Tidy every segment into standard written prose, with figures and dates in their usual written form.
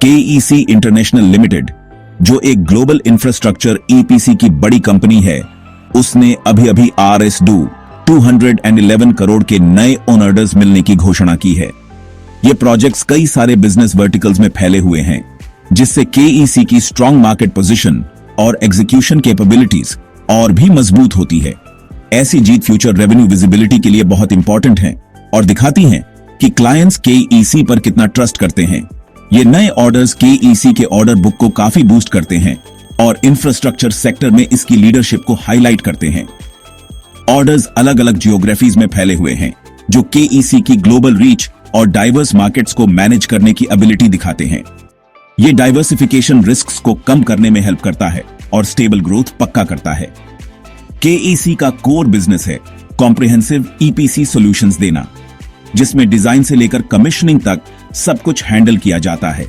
KEC international limited, जो एक global infrastructure EPC की बड़ी कंपनी है, उसने अभी RS2 211 करोड़ के नए ओन ऑर्डर्स मिलने की घोषणा की है। ये प्रोजेक्ट्स कई सारे बिजनेस वर्टिकल्स में फैले हुए हैं, जिससे KEC की स्ट्रॉन्ग मार्केट पोजीशन और एग्जीक्यूशन कैपेबिलिटीज और भी मजबूत होती है। ऐसी जीत फ्यूचर रेवेन्यू विजिबिलिटी के लिए बहुत इंपॉर्टेंट है और दिखाती हैं कि क्लाइंट्स KEC पर कितना ट्रस्ट करते हैं। ये नए ऑर्डर्स KEC के ऑर्डर बुक को काफी बूस्ट करते हैं और इंफ्रास्ट्रक्चर सेक्टर में इसकी लीडरशिप को हाईलाइट करते हैं। ऑर्डर्स अलग अलग जियोग्राफीज में फैले हुए हैं, जो KEC की ग्लोबल रीच और डाइवर्स मार्केट्स को मैनेज करने की एबिलिटी दिखाते हैं। ये डाइवर्सिफिकेशन रिस्क्स को कम करने में हेल्प करता है और स्टेबल ग्रोथ पक्का करता है। KEC का कोर बिजनेस है कॉम्प्रिहेंसिव EPC सॉल्यूशंस देना, जिसमें डिजाइन से लेकर कमिश्निंग तक सब कुछ हैंडल किया जाता है।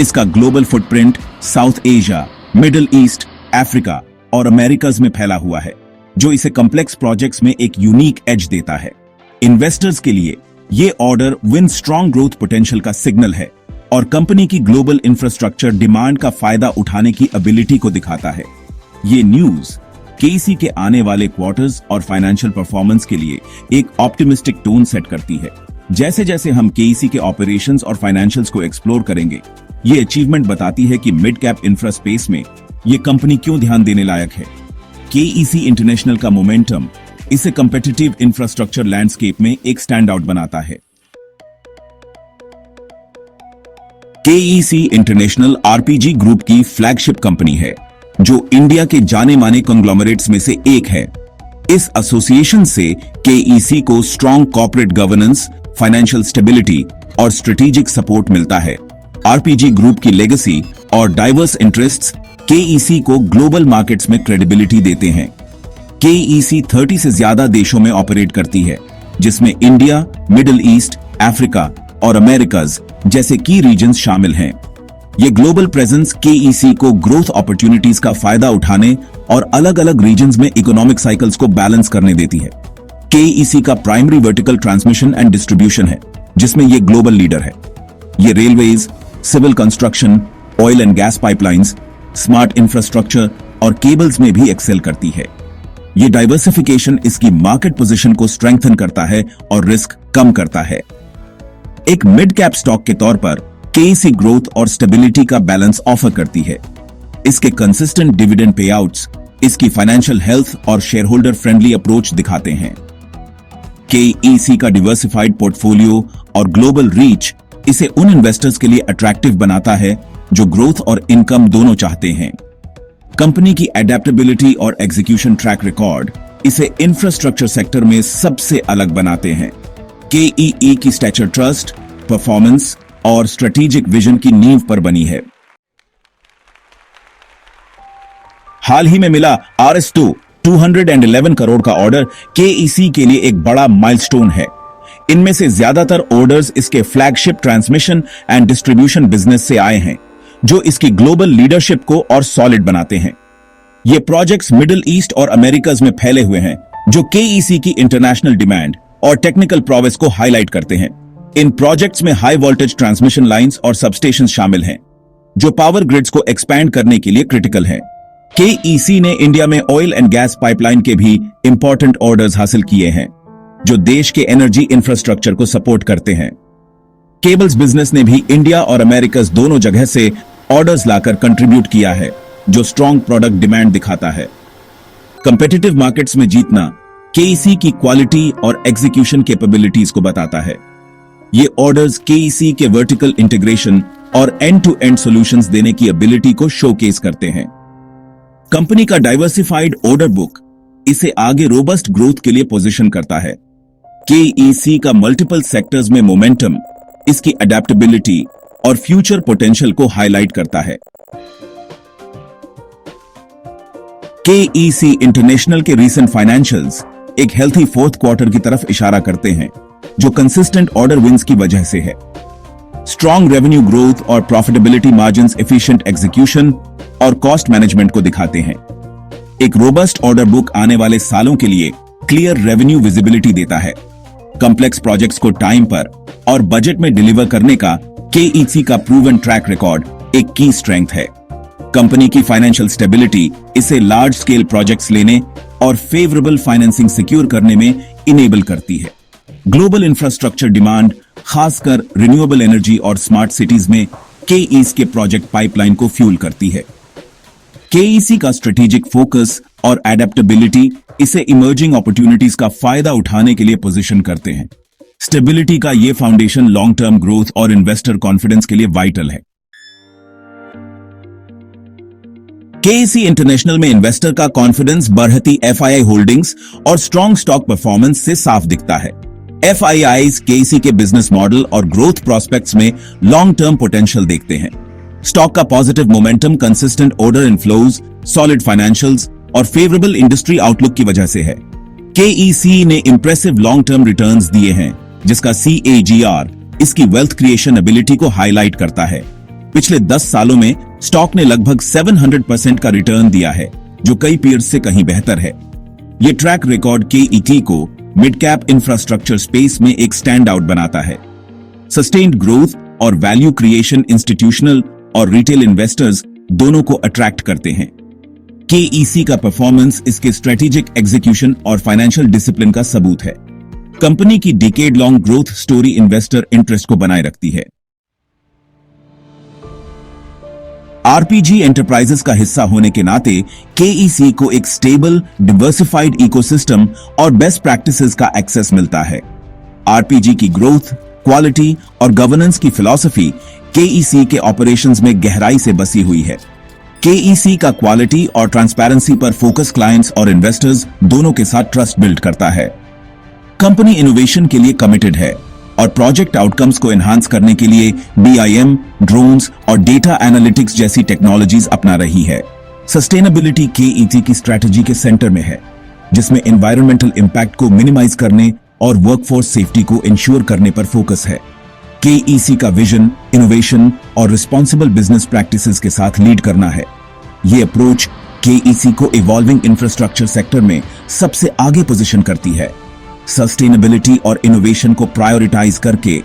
इसका global footprint south Asia, middle east, Africa और अमेरिकाज में फैला हुआ है, जो इसे कॉम्प्लेक्स प्रोजेक्ट्स में एक यूनिक एज देता है। इन्वेस्टर्स के लिए ये order win strong growth potential का सिग्नल है और कंपनी की ग्लोबल इंफ्रास्ट्रक्चर डिमांड का फायदा उठाने की एबिलिटी को दिखाता है। ये न्यूज KEC के आने वाले क्वार्टर्स और फाइनेंशियल परफॉर्मेंस के लिए एक ऑप्टिमिस्टिक टोन सेट करती है। जैसे जैसे हम KEC के ऑपरेशंस और फाइनेंशियल्स को एक्सप्लोर करेंगे, ये अचीवमेंट बताती है कि मिड कैप इंफ्रा स्पेस में ये कंपनी क्यों ध्यान देने लायक है। KEC इंटरनेशनल का मोमेंटम इसे कॉम्पिटिटिव इंफ्रास्ट्रक्चर लैंडस्केप में एक स्टैंड आउट बनाता है। KEC इंटरनेशनल RPG ग्रुप की फ्लैगशिप कंपनी है, जो इंडिया के जाने माने कंग्लोमरेट्स में से एक है। इस एसोसिएशन से KEC को strong corporate governance, financial stability और स्ट्रेटेजिक सपोर्ट मिलता है। RPG ग्रुप की लेगेसी और डाइवर्स इंटरेस्ट्स KEC को ग्लोबल मार्केट्स में क्रेडिबिलिटी देते हैं। KEC 30 से ज्यादा देशों में ऑपरेट करती है, जिसमें इंडिया, मिडिल ईस्ट, अफ्रीका और अमेरिकाज जैसे की रीजन्स शामिल हैं। ये ग्लोबल प्रेजेंस KEC को ग्रोथ अपॉर्चुनिटीज का फायदा उठाने और अलग अलग रीजन्स में इकोनॉमिक साइकिल्स को बैलेंस करने देती है। KEC का primary vertical transmission and distribution है, जिसमें ये ग्लोबल लीडर है। ये railways, civil construction, oil and gas pipelines, smart infrastructure और केबल्स में भी एक्सेल करती है। ये डाइवर्सिफिकेशन इसकी मार्केट पोजीशन को स्ट्रेंथन करता है और रिस्क कम करता है। एक मिड कैप स्टॉक के तौर पर KEC ग्रोथ और स्टेबिलिटी का बैलेंस ऑफर करती है। इसके कंसिस्टेंट डिविडेंड पेआउट्स इसकी फाइनेंशियल हेल्थ और शेयर होल्डर फ्रेंडली अप्रोच दिखाते हैं। KEC का डिवर्सिफाइड पोर्टफोलियो और ग्लोबल रीच इसे उन इन्वेस्टर्स के लिए अट्रैक्टिव बनाता है जो ग्रोथ और इनकम दोनों चाहते हैं। कंपनी की एडेप्टेबिलिटी और एग्जीक्यूशन ट्रैक रिकॉर्ड इसे इंफ्रास्ट्रक्चर सेक्टर में सबसे अलग बनाते हैं। KEE की स्टैचर ट्रस्ट, परफॉर्मेंस और स्ट्रेटेजिक विजन की नींव पर बनी है। हाल ही में मिला RS2 211 करोड़ का ऑर्डर KEC के लिए एक बड़ा माइलस्टोन है। इनमें से ज्यादातर ऑर्डर्स इसके flagship transmission and distribution business से आए हैं, जो इसकी ग्लोबल लीडरशिप को और सॉलिड बनाते हैं। ये प्रोजेक्ट्स मिडिल ईस्ट और अमेरिकाज में फैले हुए हैं, जो KEC की इंटरनेशनल डिमांड और टेक्निकल प्रोवेस को हाईलाइट करते हैं। इन प्रोजेक्ट्स में हाई वोल्टेज ट्रांसमिशन लाइंस और सबस्टेशन शामिल हैं, जो पावर ग्रिड्स को एक्सपैंड करने के लिए क्रिटिकल हैं। KEC ने इंडिया में ऑयल एंड गैस पाइपलाइन के भी इंपॉर्टेंट ऑर्डर्स हासिल किए हैं, जो देश के एनर्जी इंफ्रास्ट्रक्चर को सपोर्ट करते हैं। केबल्स बिजनेस ने भी इंडिया और अमेरिकाज दोनों जगह से ऑर्डर्स लाकर कंट्रीब्यूट किया है, जो स्ट्रॉन्ग प्रोडक्ट डिमांड दिखाता है। कंपेटिटिव मार्केट्स में जीतना KEC की क्वालिटी और एग्जीक्यूशन कैपेबिलिटीज को बताता है। ये ऑर्डर्स KEC के वर्टिकल इंटीग्रेशन और एंड टू एंड सॉल्यूशंस देने की एबिलिटी को शोकेस करते हैं। कंपनी का डाइवर्सिफाइड ऑर्डर बुक इसे आगे रोबस्ट ग्रोथ के लिए पोजीशन करता है। KEC का मल्टीपल सेक्टर्स में मोमेंटम इसकी अडेप्टेबिलिटी और फ्यूचर पोटेंशियल को हाईलाइट करता है। KEC इंटरनेशनल के रीसेंट फाइनेंशियल्स एक हेल्थी फोर्थ क्वार्टर की तरफ इशारा करते हैं, जो कंसिस्टेंट ऑर्डर विंस की वजह से है। स्ट्रॉन्ग रेवेन्यू ग्रोथ और प्रॉफिटेबिलिटी मार्जिन्स, एफिशिएंट एग्जीक्यूशन और कॉस्ट मैनेजमेंट को दिखाते हैं। एक रोबस्ट ऑर्डर बुक आने वाले सालों के लिए क्लियर रेवेन्यू विजिबिलिटी देता है। कॉम्प्लेक्स प्रोजेक्ट्स को टाइम पर और बजट में डिलीवर करने का केईसी का प्रूवन ट्रैक रिकॉर्ड एक की स्ट्रेंथ है। कंपनी की फाइनेंशियल स्टेबिलिटी इसे लार्ज स्केल प्रोजेक्ट्स लेने और फेवरेबल फाइनेंसिंग सिक्योर करने में इनेबल करती है। ग्लोबल इंफ्रास्ट्रक्चर डिमांड, खासकर रिन्यूएबल एनर्जी और स्मार्ट सिटीज में केईसी के प्रोजेक्ट पाइपलाइन को फ्यूल करती है। केईसी का स्ट्रेटेजिक फोकस और एडेप्टेबिलिटी इसे इमर्जिंग अपॉर्चुनिटीज का फायदा उठाने के लिए पोजीशन करते हैं। स्टेबिलिटी का यह फाउंडेशन लॉन्ग टर्म ग्रोथ और इन्वेस्टर कॉन्फिडेंस के लिए वाइटल है। केईसी इंटरनेशनल में इन्वेस्टर का कॉन्फिडेंस बढ़ती एफआईआई होल्डिंग्स और स्ट्रॉन्ग स्टॉक परफॉर्मेंस से साफ दिखता है। एफआईआईज केईसी के बिजनेस मॉडल और ग्रोथ प्रोस्पेक्ट्स में लॉन्ग टर्म पोटेंशियल देखते हैं। स्टॉक का positive momentum consistent order inflows, solid financials और फेवरेबल इंडस्ट्री आउटलुक की वजह से है। केईसी ने इंप्रेसिव लॉन्ग टर्म रिटर्न्स दिए हैं, जिसका सीएजीआर इसकी वेल्थ क्रिएशन एबिलिटी को हाईलाइट करता है। पिछले 10 सालों में स्टॉक ने लगभग 700% का रिटर्न दिया है, जो कई पीयर्स से कहीं बेहतर है। यह ट्रैक रिकॉर्ड केईटी को मिड कैप इंफ्रास्ट्रक्चर स्पेस में एक स्टैंड आउट बनाता है। सस्टेन्ड ग्रोथ और वैल्यू क्रिएशन इंस्टीट्यूशनल और रिटेल इन्वेस्टर्स दोनों को अट्रैक्ट करते हैं। केईसी का परफॉर्मेंस इसके स्ट्रेटेजिक एग्जीक्यूशन और फाइनेंशियल डिसिप्लिन का सबूत है। कंपनी की decade long growth story investor interest को बनाए रखती है। आरपीजी एंटरप्राइजेस का हिस्सा होने के नाते केईसी को एक स्टेबल, डिवर्सिफाइड इकोसिस्टम और बेस्ट प्रैक्टिसेस का एक्सेस मिलता है। आरपीजी की ग्रोथ, क्वालिटी और गवर्नेंस की फिलॉसफी केईसी के ऑपरेशंस में गहराई से बसी हुई है। केईसी का क्वालिटी और ट्रांसपेरेंसी पर फोकस क्लाइंट्स और इन्वेस्टर्स दोनों के साथ ट्रस्ट बिल्ड करता है। कंपनी इनोवेशन के लिए कमिटेड है और प्रोजेक्ट आउटकम्स को एनहांस करने के लिए बीआईएम, ड्रोन्स और डेटा एनालिटिक्स जैसी टेक्नोलॉजीज अपना रही है। सस्टेनेबिलिटी केईसी की स्ट्रैटेजी के सेंटर में है, जिसमें एनवायरमेंटल इंपैक्ट को मिनिमाइज करने और वर्कफोर्स सेफ्टी को इंश्योर करने पर फोकस है। केईसी का विजन, इनोवेशन और रिस्पॉन्सिबल बिजनेस प्रैक्टिसेस के साथ लीड करना है। यह अप्रोच केईसी को इवॉल्विंग इंफ्रास्ट्रक्चर सेक्टर में सबसे आगे पोजीशन करती है। सस्टेनेबिलिटी और इनोवेशन को प्रायोरिटाइज करके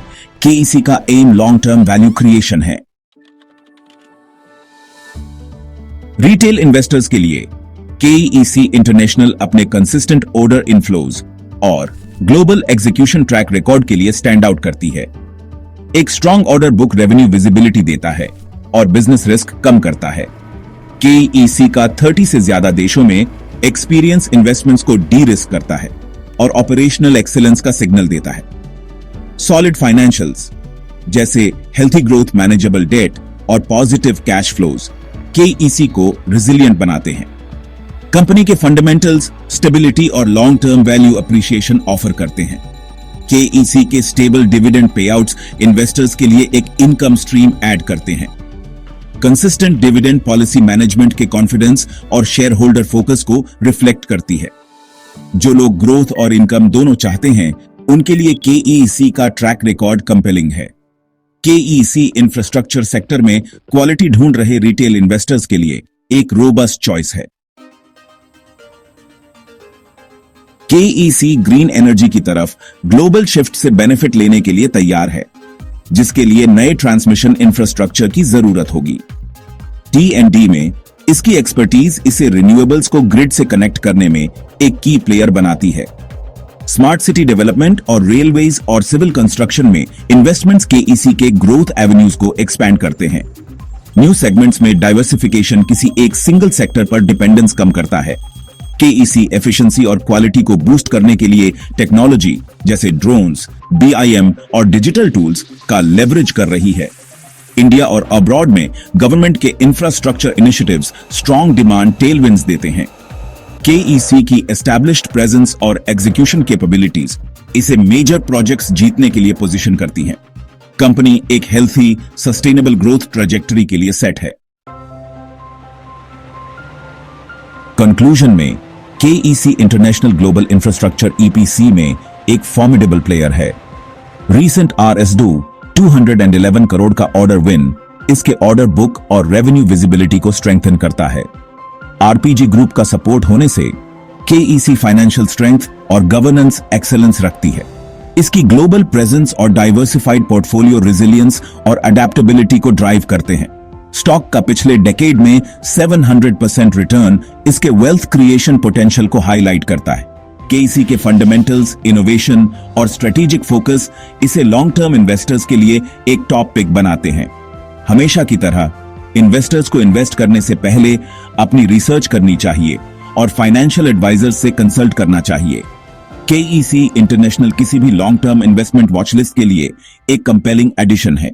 केईसी का aim long term value creation है। रिटेल इन्वेस्टर्स के लिए केईसी इंटरनेशनल अपने कंसिस्टेंट ऑर्डर इनफ्लोज और ग्लोबल एग्जीक्यूशन ट्रैक रिकॉर्ड के लिए स्टैंड आउट करती है। एक strong order book revenue visibility देता है और बिजनेस रिस्क कम करता है। केईसी का 30 से ज्यादा देशों में एक्सपीरियंस इन्वेस्टमेंट्स को डी रिस्क करता है और ऑपरेशनल एक्सीलेंस का सिग्नल देता है। सॉलिड फाइनेंशियल्स जैसे हेल्थी ग्रोथ, मैनेजेबल डेट और पॉजिटिव कैश फ्लोज केईसी को रिजिलियंट बनाते हैं। कंपनी के फंडामेंटल्स स्टेबिलिटी और long term value appreciation offer करते हैं। केईसी के स्टेबल डिविडेंड पेआउट्स इन्वेस्टर्स के लिए एक इनकम स्ट्रीम ऐड करते हैं। कंसिस्टेंट डिविडेंड पॉलिसी मैनेजमेंट के कॉन्फिडेंस और शेयर होल्डर फोकस को रिफ्लेक्ट करती है। जो लोग ग्रोथ और इनकम दोनों चाहते हैं, उनके लिए केईसी का ट्रैक रिकॉर्ड कंपेलिंग है। केईसी इंफ्रास्ट्रक्चर सेक्टर में क्वालिटी ढूंढ रहे रिटेल इन्वेस्टर्स के लिए एक रोबस्ट चॉइस है। केईसी ग्रीन एनर्जी की तरफ ग्लोबल शिफ्ट से बेनिफिट लेने के लिए तैयार है, जिसके लिए नए ट्रांसमिशन इंफ्रास्ट्रक्चर की जरूरत होगी। टी&डी में इसकी एक्सपर्टीज इसे रिन्यूएबल्स को ग्रिड से कनेक्ट करने में एक की प्लेयर बनाती है। स्मार्ट सिटी डेवलपमेंट और रेलवेज और सिविल कंस्ट्रक्शन में इन्वेस्टमेंट्स केईसी के ग्रोथ एवेन्यूज को एक्सपैंड करते हैं। न्यू सेगमेंट्स में डाइवर्सिफिकेशन किसी एक सिंगल सेक्टर पर डिपेंडेंस कम करता है। केईसी एफिशिएंसी और क्वालिटी को बूस्ट करने के लिए टेक्नोलॉजी जैसे ड्रोन्स, बीआईएम और डिजिटल टूल्स का लेवरेज कर रही है। इंडिया और अब्रॉड में गवर्नमेंट के infrastructure initiatives strong demand tailwinds देते हैं। केईसी की एस्टैब्लिश्ड प्रेजेंस और एग्जीक्यूशन कैपेबिलिटीज इसे मेजर प्रोजेक्ट्स जीतने के लिए पोजीशन करती हैं। कंपनी एक हेल्थी, सस्टेनेबल ग्रोथ ट्रैजेक्टरी के लिए सेट है। कंक्लूजन में KEC international global infrastructure EPC में एक फॉर्मिडेबल प्लेयर है। रीसेंट RS2 211 करोड़ का ऑर्डर विन इसके ऑर्डर बुक और रेवेन्यू विजिबिलिटी को स्ट्रेंथन करता है। आरपीजी ग्रुप का सपोर्ट होने से केईसी फाइनेंशियल स्ट्रेंथ और गवर्नेंस एक्सेलेंस रखती है। इसकी ग्लोबल प्रेजेंस और डाइवर्सिफाइड पोर्टफोलियो रेजिलियंस और अडेप्टेबिलिटी को ड्राइव करते हैं। स्टॉक का पिछले डेकेड में 700% रिटर्न इसके वेल्थ क्रिएशन पोटेंशियल को हाईलाइट करता है। केईसी के फंडामेंटल्स, इनोवेशन और स्ट्रेटेजिक फोकस इसे लॉन्ग टर्म इन्वेस्टर्स के लिए एक टॉप पिक बनाते हैं। हमेशा की तरह इन्वेस्टर्स को इन्वेस्ट करने से पहले अपनी रिसर्च करनी चाहिए और फाइनेंशियल एडवाइजर्स से कंसल्ट करना चाहिए। केईसी इंटरनेशनल किसी भी लॉन्ग टर्म इन्वेस्टमेंट वॉचलिस्ट के लिए एक कंपेलिंग एडिशन है।